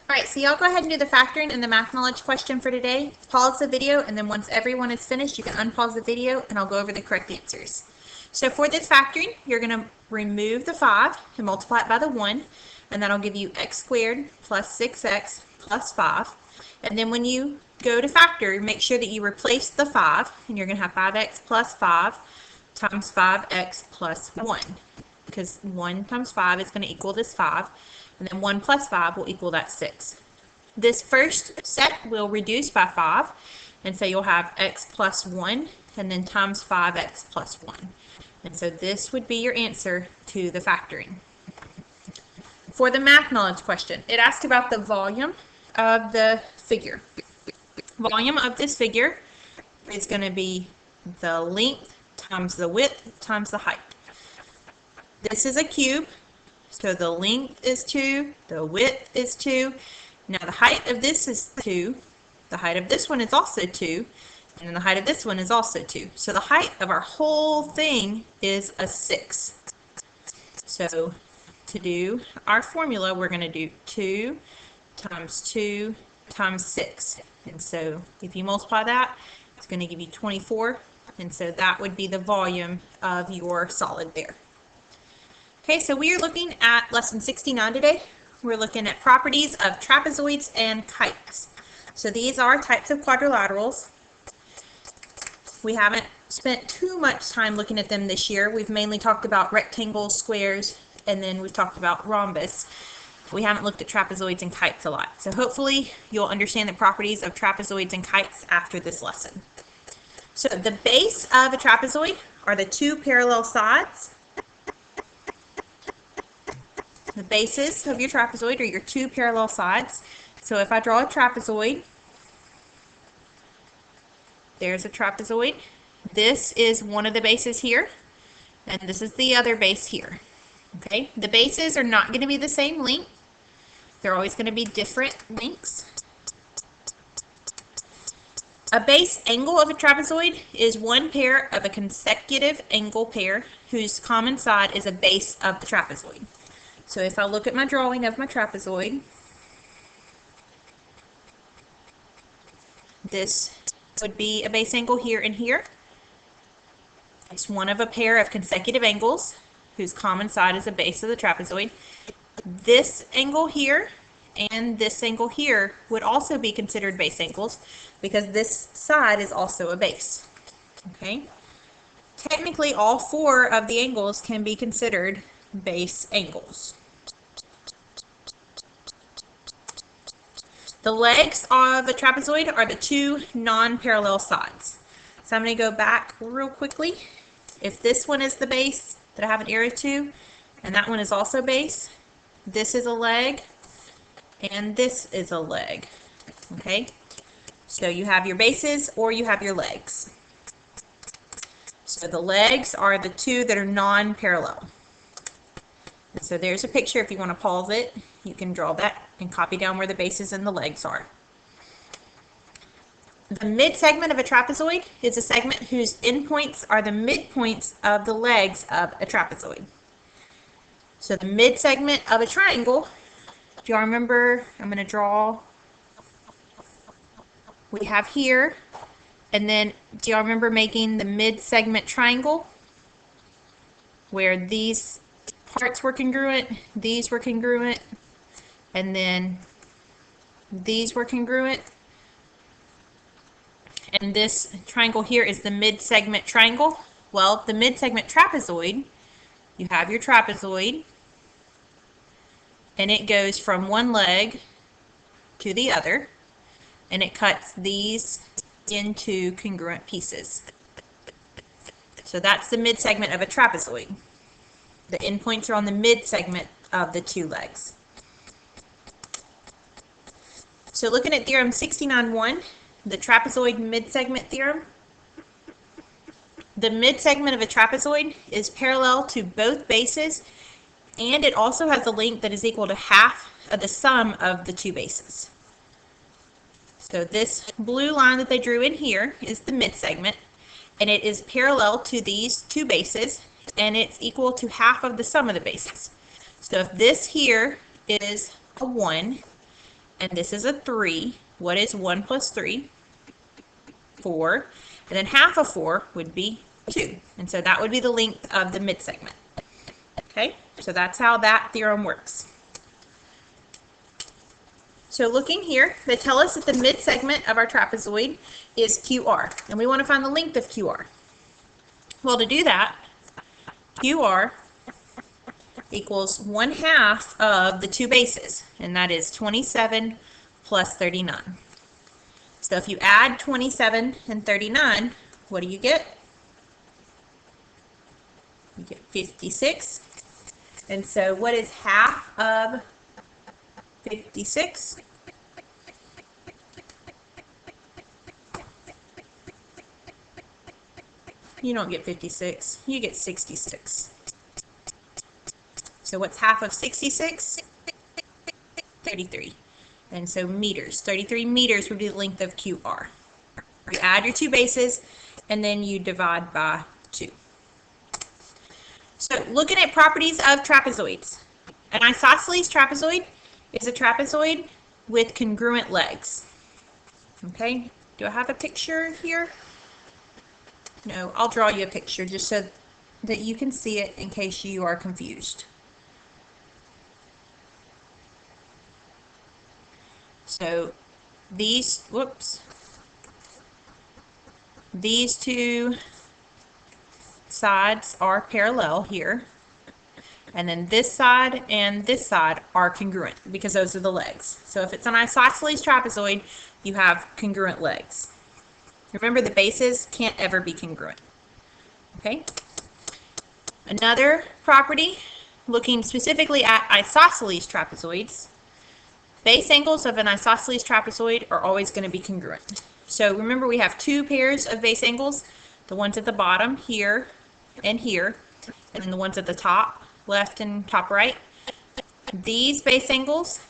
All right, so y'all go ahead and do the factoring and the math knowledge question for today. Pause the video, and then once everyone is finished, you can unpause the video, and I'll go over the correct answers. So for this factoring, you're going to remove the 5 and multiply it by the 1, and that'll give you x squared plus 6x plus 5. And then when you go to factor, make sure that you replace the 5, and you're going to have 5x plus 5 times 5x plus 1, because 1 times 5 is going to equal this 5. And then 1 plus 5 will equal that 6. This first set will reduce by 5, and so you'll have x plus 1, and then times 5x plus 1. And so this would be your answer to the factoring. For the math knowledge question, it asked about the volume of the figure. Volume of this figure is going to be the length times the width times the height. This is a cube. So the length is 2, the width is 2. Now the height of this is 2. The height of this one is also 2. And then the height of this one is also 2. So the height of our whole thing is a 6. So to do our formula, we're going to do 2 times 2 times 6. And so if you multiply that, it's going to give you 24. And so that would be the volume of your solid there. Okay, so we are looking at lesson 69 today. We're looking at properties of trapezoids and kites. So these are types of quadrilaterals. We haven't spent too much time looking at them this year. We've mainly talked about rectangles, squares, and then we've talked about rhombus. We haven't looked at trapezoids and kites a lot. So hopefully you'll understand the properties of trapezoids and kites after this lesson. So the base of a trapezoid are the 2 parallel sides. The bases of your trapezoid are your 2 parallel sides. So if I draw a trapezoid, there's a trapezoid. This is one of the bases here, and this is the other base here. Okay, the bases are not going to be the same length. They're always going to be different lengths. A base angle of a trapezoid is one pair of a consecutive angle pair whose common side is a base of the trapezoid. So if I look at my drawing of my trapezoid, this would be a base angle here and here. It's one of a pair of consecutive angles whose common side is a base of the trapezoid. This angle here and this angle here would also be considered base angles because this side is also a base. Okay? Technically, all 4 of the angles can be considered base angles. The legs of a trapezoid are the 2 non-parallel sides. So I'm going to go back real quickly. If this one is the base that I have an arrow to, and that one is also base, this is a leg, and this is a leg. Okay? So you have your bases or you have your legs. So the legs are the 2 that are non-parallel. And so there's a picture. If you want to pause it, you can draw that and copy down where the bases and the legs are. The mid-segment of a trapezoid is a segment whose endpoints are the midpoints of the legs of a trapezoid. So the mid-segment of a triangle, do y'all remember, I'm going to draw, we have here, and then do y'all remember making the mid-segment triangle where these parts were congruent, these were congruent, and then these were congruent? And this triangle here is the mid-segment triangle. Well, the mid-segment trapezoid, you have your trapezoid, and it goes from one leg to the other, and it cuts these into congruent pieces. So that's the mid-segment of a trapezoid. The endpoints are on the mid-segment of the 2 legs. So looking at theorem 69.1, the trapezoid mid-segment theorem, the mid-segment of a trapezoid is parallel to both bases, and it also has a length that is equal to half of the sum of the 2 bases. So this blue line that they drew in here is the mid-segment, and it is parallel to these 2 bases, and it's equal to half of the sum of the bases. So if this here is a 1, and this is a 3. What is 1 plus 3? 4. And then half of 4 would be 2. And so that would be the length of the midsegment. Okay, so that's how that theorem works. So looking here, they tell us that the midsegment of our trapezoid is QR, and we want to find the length of QR. Well, to do that, QR equals 1/2 of the two bases, and that is 27 plus 39. So if you add 27 and 39, what do you get? You get 56. And so what is half of 56? You don't get 56, you get 66. So what's half of 66? 33. And so meters, 33 meters would be the length of QR. You add your two bases, and then you divide by 2. So looking at properties of trapezoids. An isosceles trapezoid is a trapezoid with congruent legs. Okay, do I have a picture here? No, I'll draw you a picture just so that you can see it in case you are confused. So these two sides are parallel here, and then this side and this side are congruent because those are the legs. So if it's an isosceles trapezoid, you have congruent legs. Remember, the bases can't ever be congruent. Okay. Another property, looking specifically at isosceles trapezoids, base angles of an isosceles trapezoid are always going to be congruent. So remember, we have two pairs of base angles, the ones at the bottom here and here, and then the ones at the top left and top right. These base angles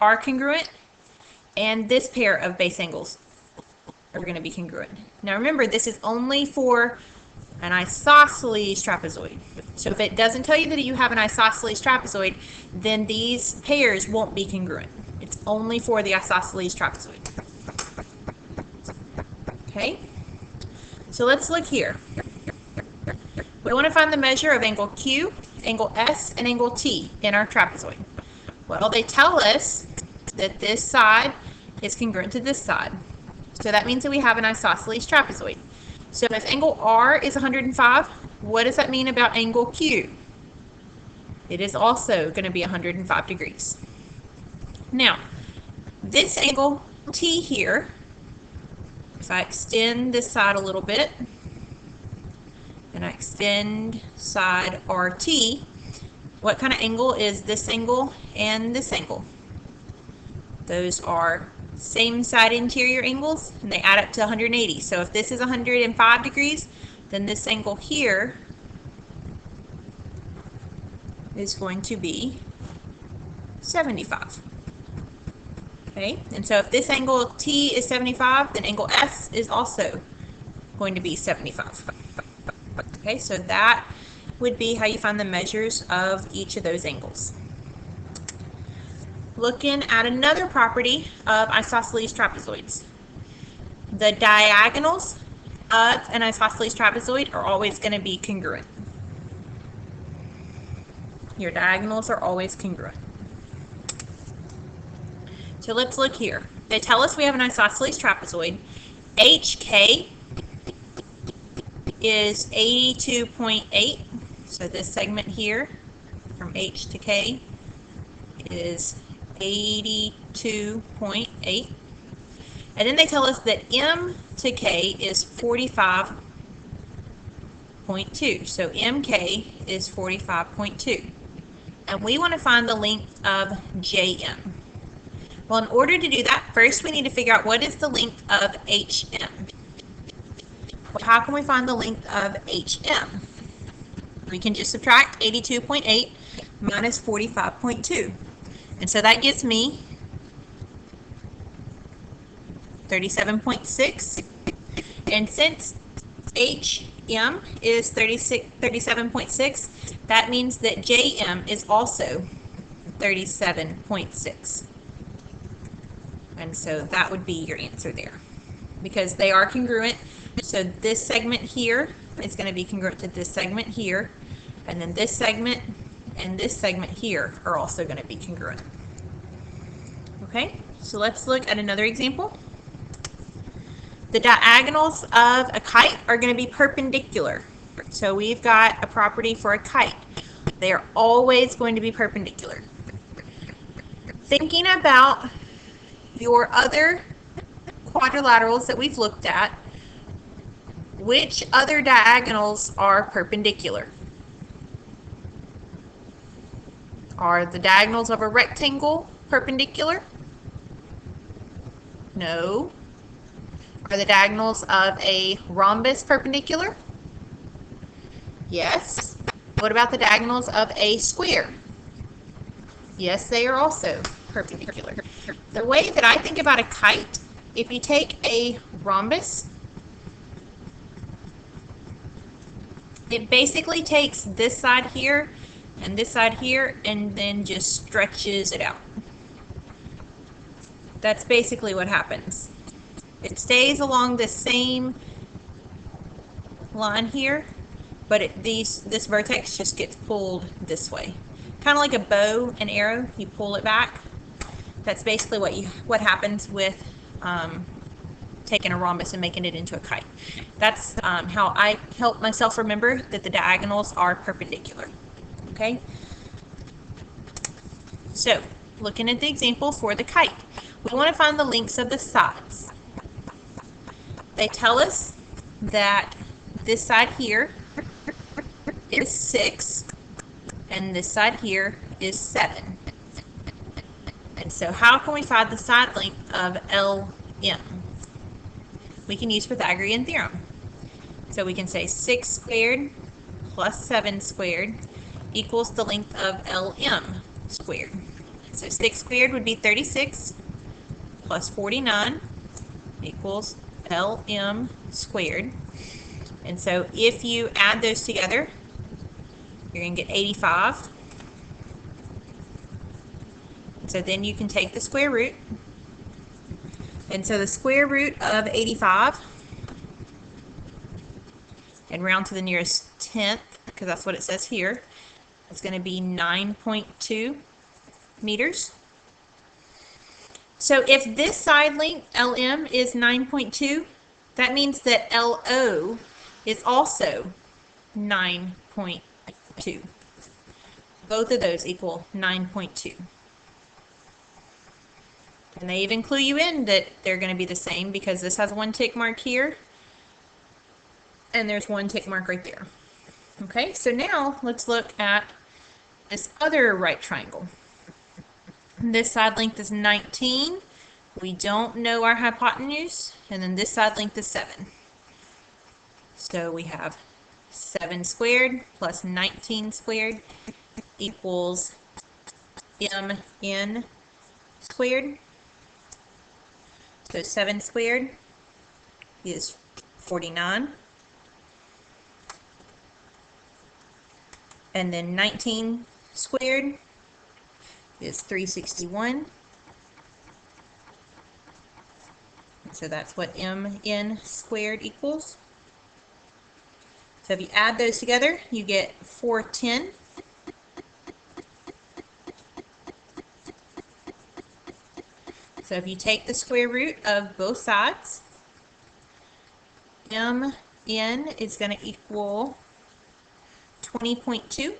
are congruent, and this pair of base angles are going to be congruent. Now remember, this is only for an isosceles trapezoid. So if it doesn't tell you that you have an isosceles trapezoid, then these pairs won't be congruent. It's only for the isosceles trapezoid. Okay, so let's look here. We want to find the measure of angle Q, angle S, and angle T in our trapezoid. Well, they tell us that this side is congruent to this side. So that means that we have an isosceles trapezoid. So if angle R is 105, what does that mean about angle Q? It is also going to be 105 degrees. Now, this angle T here, if I extend this side a little bit, and I extend side RT, what kind of angle is this angle and this angle? Those are same side interior angles, and they add up to 180. So if this is 105 degrees, then this angle here is going to be 75. Okay, and so if this angle T is 75, then angle S is also going to be 75. Okay, so that would be how you find the measures of each of those angles. Looking at another property of isosceles trapezoids. The diagonals of an isosceles trapezoid are always going to be congruent. Your diagonals are always congruent. So let's look here. They tell us we have an isosceles trapezoid. HK is 82.8. So this segment here from H to K is 82.8. And then they tell us that M to K is 45.2. So MK is 45.2. And we want to find the length of JM. Well, in order to do that, first we need to figure out what is the length of HM. Well, how can we find the length of HM? We can just subtract 82.8 minus 45.2. And so that gives me 37.6. And since HM is 37.6, that means that JM is also 37.6. And so that would be your answer there, because they are congruent. So this segment here is going to be congruent to this segment here, and then this segment and this segment here are also going to be congruent. Okay, so let's look at another example. The diagonals of a kite are going to be perpendicular. So we've got a property for a kite. They are always going to be perpendicular. Thinking about your other quadrilaterals that we've looked at, which other diagonals are perpendicular? Are the diagonals of a rectangle perpendicular? No. Are the diagonals of a rhombus perpendicular? Yes. What about the diagonals of a square? Yes, they are also perpendicular. The way that I think about a kite, if you take a rhombus, it basically takes this side here and this side here and then just stretches it out. That's basically what happens. It stays along the same line here, but this vertex just gets pulled this way. Kind of like a bow and arrow, you pull it back. That's basically what happens with taking a rhombus and making it into a kite. That's how I help myself remember that the diagonals are perpendicular. Okay? So, looking at the example for the kite, we want to find the lengths of the sides. They tell us that this side here is 6 and this side here is 7. And so how can we find the side length of LM? We can use Pythagorean theorem. So we can say 6 squared plus 7 squared equals the length of LM squared. So 6 squared would be 36 plus 49 equals LM squared. And so if you add those together, you're going to get 85. So then you can take the square root. And so the square root of 85, and round to the nearest tenth, because that's what it says here, it's going to be 9.2 meters. So if this side length, LM, is 9.2, that means that LO is also 9.2. Both of those equal 9.2. And they even clue you in that they're going to be the same because this has one tick mark here and there's one tick mark right there. Okay, so now let's look at this other right triangle. This side length is 19. We don't know our hypotenuse, and then this side length is 7. So we have 7 squared plus 19 squared equals MN squared. So 7 squared is 49. And then 19 squared is 361. So that's what MN squared equals. So if you add those together, you get 410. So if you take the square root of both sides, MN is going to equal 20.2.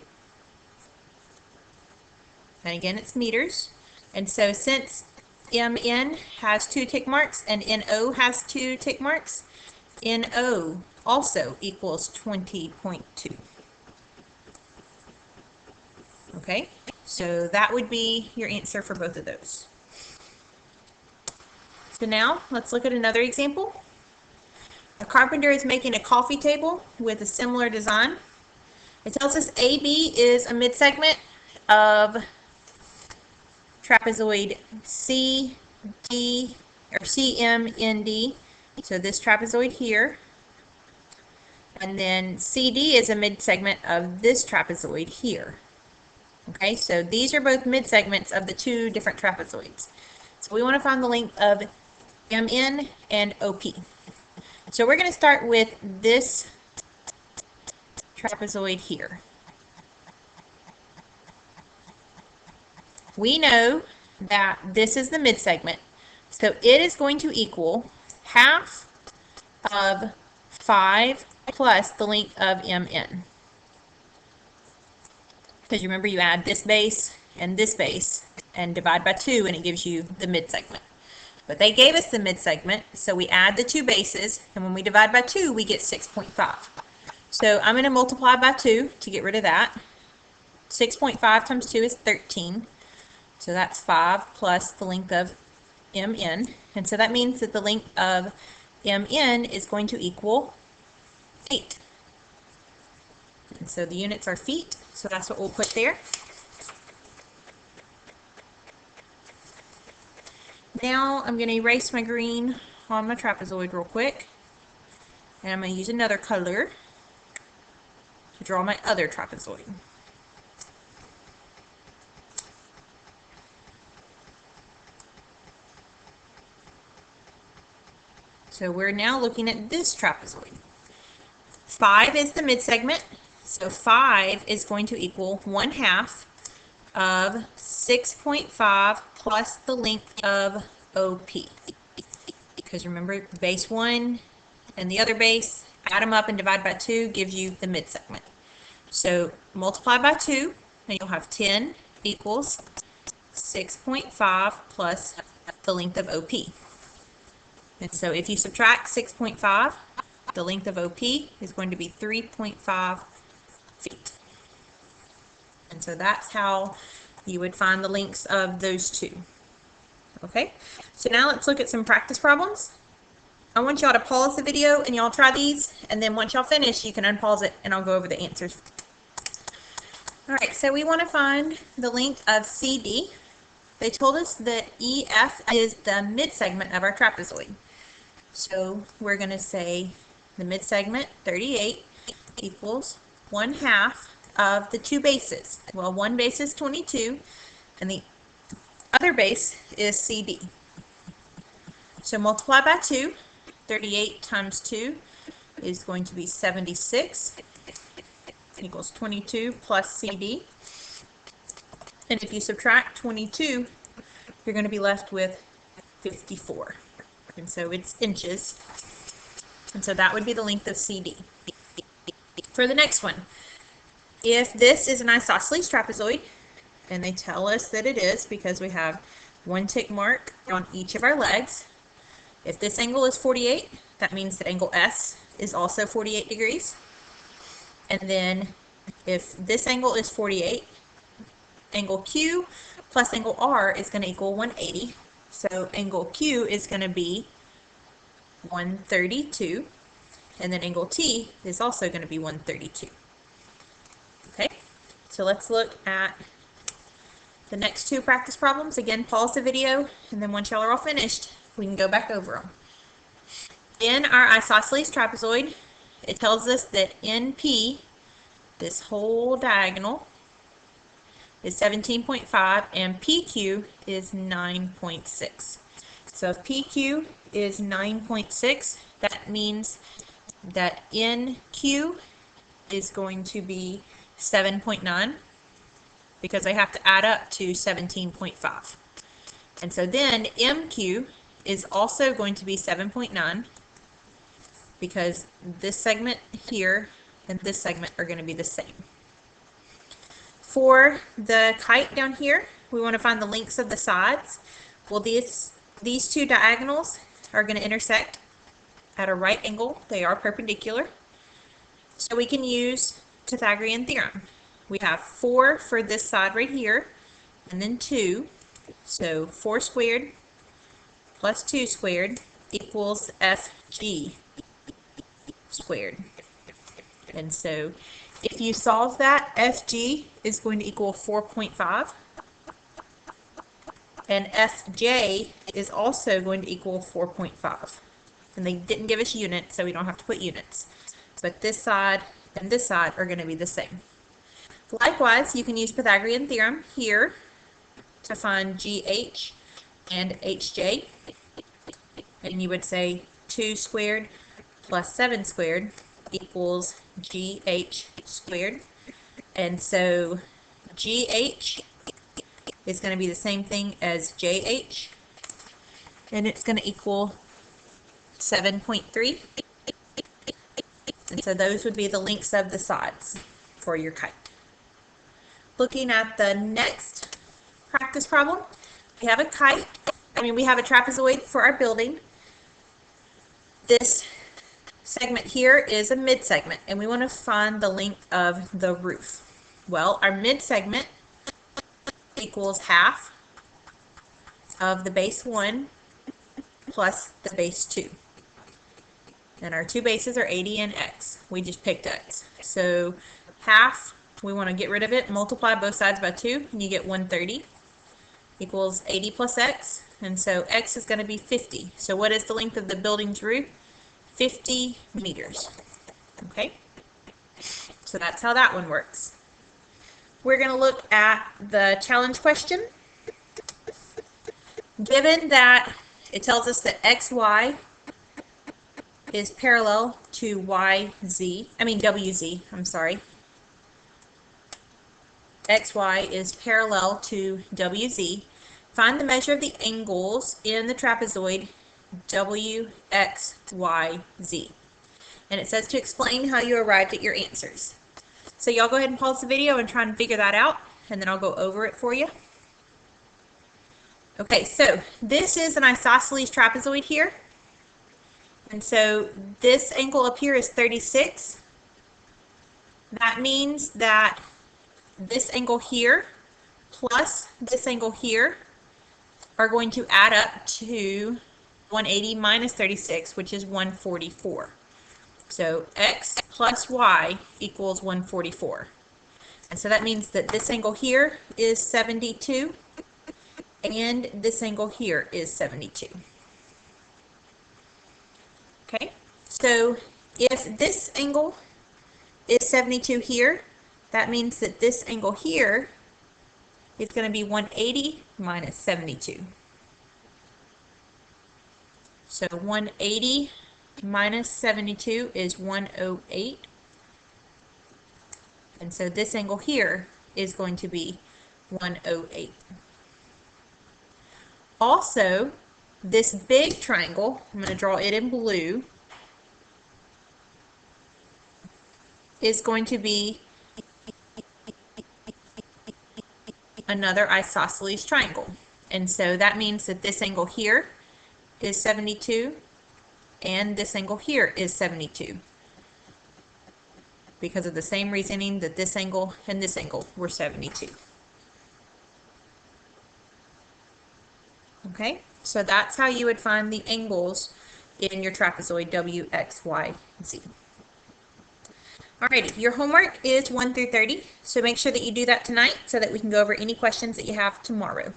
And again, it's meters. And so since MN has 2 tick marks and NO has 2 tick marks, NO also equals 20.2. Okay, so that would be your answer for both of those. So now let's look at another example. A carpenter is making a coffee table with a similar design. It tells us AB is a midsegment of trapezoid CD or CMND. So this trapezoid here. And then CD is a midsegment of this trapezoid here. Okay, so these are both midsegments of the two different trapezoids. So we want to find the length of MN and OP. So we're going to start with this trapezoid here. We know that this is the midsegment, so it is going to equal half of 5 plus the length of MN. Because you remember you add this base and divide by 2 and it gives you the midsegment. But they gave us the midsegment, so we add the two bases, and when we divide by 2 we get 6.5. So I'm going to multiply by 2 to get rid of that. 6.5 times 2 is 13. So that's 5 plus the length of MN. And so that means that the length of MN is going to equal 8. And so the units are feet, so that's what we'll put there. Now I'm going to erase my green on my trapezoid real quick. And I'm going to use another color to draw my other trapezoid. So we're now looking at this trapezoid. 5 is the midsegment, so 5 is going to equal 1/2 of 6.5 plus the length of OP. Because remember, base 1 and the other base, add them up and divide by 2 gives you the midsegment. So multiply by 2 and you'll have 10 equals 6.5 plus the length of OP. And so if you subtract 6.5, the length of OP is going to be 3.5 feet. And so that's how you would find the lengths of those two. Okay, so now let's look at some practice problems. I want y'all to pause the video and y'all try these, and then once y'all finish, you can unpause it and I'll go over the answers. All right, so we want to find the length of CD. They told us that EF is the midsegment of our trapezoid. So we're going to say the midsegment, 38, equals 1/2 of the two bases. Well, one base is 22, and the other base is CD. So multiply by 2. 38 times 2 is going to be 76, equals 22 plus CD. And if you subtract 22, you're going to be left with 54. And so it's inches. And so that would be the length of CD. For the next one, if this is an isosceles trapezoid, and they tell us that it is because we have one tick mark on each of our legs. If this angle is 48, that means that angle S is also 48 degrees. And then if this angle is 48, angle Q plus angle R is going to equal 180. So angle Q is going to be 132, and then angle T is also going to be 132. Okay, so let's look at the next two practice problems. Again, pause the video, and then once y'all are all finished, we can go back over them. In our isosceles trapezoid, it tells us that NP, this whole diagonal, is 17.5 and PQ is 9.6. So if PQ is 9.6, that means that NQ is going to be 7.9 because I have to add up to 17.5. And so then MQ is also going to be 7.9 because this segment here and this segment are going to be the same. For the kite down here, we want to find the lengths of the sides. Well, these two diagonals are going to intersect at a right angle. They are perpendicular. So we can use Pythagorean theorem. We have 4 for this side right here, and then 2. So 4 squared plus 2 squared equals FG squared. And so if you solve that, FG is going to equal 4.5. And FJ is also going to equal 4.5. And they didn't give us units, so we don't have to put units. But this side and this side are going to be the same. Likewise, you can use Pythagorean theorem here to find GH and HJ. And you would say 2 squared plus 7 squared equals GH squared. And so GH is going to be the same thing as JH, and it's going to equal 7.3. And so those would be the lengths of the sides for your kite. Looking at the next practice problem, we have a kite. We have a trapezoid for our building. This segment here is a mid segment, and we want to find the length of the roof. Well, our mid segment equals half of the base 1 plus the base 2. And our two bases are 80 and x. We just picked x. So half, we want to get rid of it, multiply both sides by 2, and you get 130 equals 80 plus x. And so x is going to be 50. So what is the length of the building's roof? 50 meters. Okay? So that's how that one works. We're going to look at the challenge question. Given that it tells us that xy is parallel to WZ, XY is parallel to WZ. Find the measure of the angles in the trapezoid WXYZ. And it says to explain how you arrived at your answers. So y'all go ahead and pause the video and try and figure that out, and then I'll go over it for you. Okay, so this is an isosceles trapezoid here. And so this angle up here is 36. That means that this angle here plus this angle here are going to add up to 180 minus 36, which is 144. So x plus y equals 144. And so that means that this angle here is 72 and this angle here is 72. Okay, so if this angle is 72 here, that means that this angle here is going to be 180 minus 72. So 180 minus 72 is 108. And so this angle here is going to be 108. Also, this big triangle, I'm going to draw it in blue, is going to be another isosceles triangle. And so that means that this angle here is 72 and this angle here is 72, because of the same reasoning that this angle and this angle were 72. Okay, so that's how you would find the angles in your trapezoid WXYZ. Alrighty, your homework is 1 through 30, so make sure that you do that tonight so that we can go over any questions that you have tomorrow.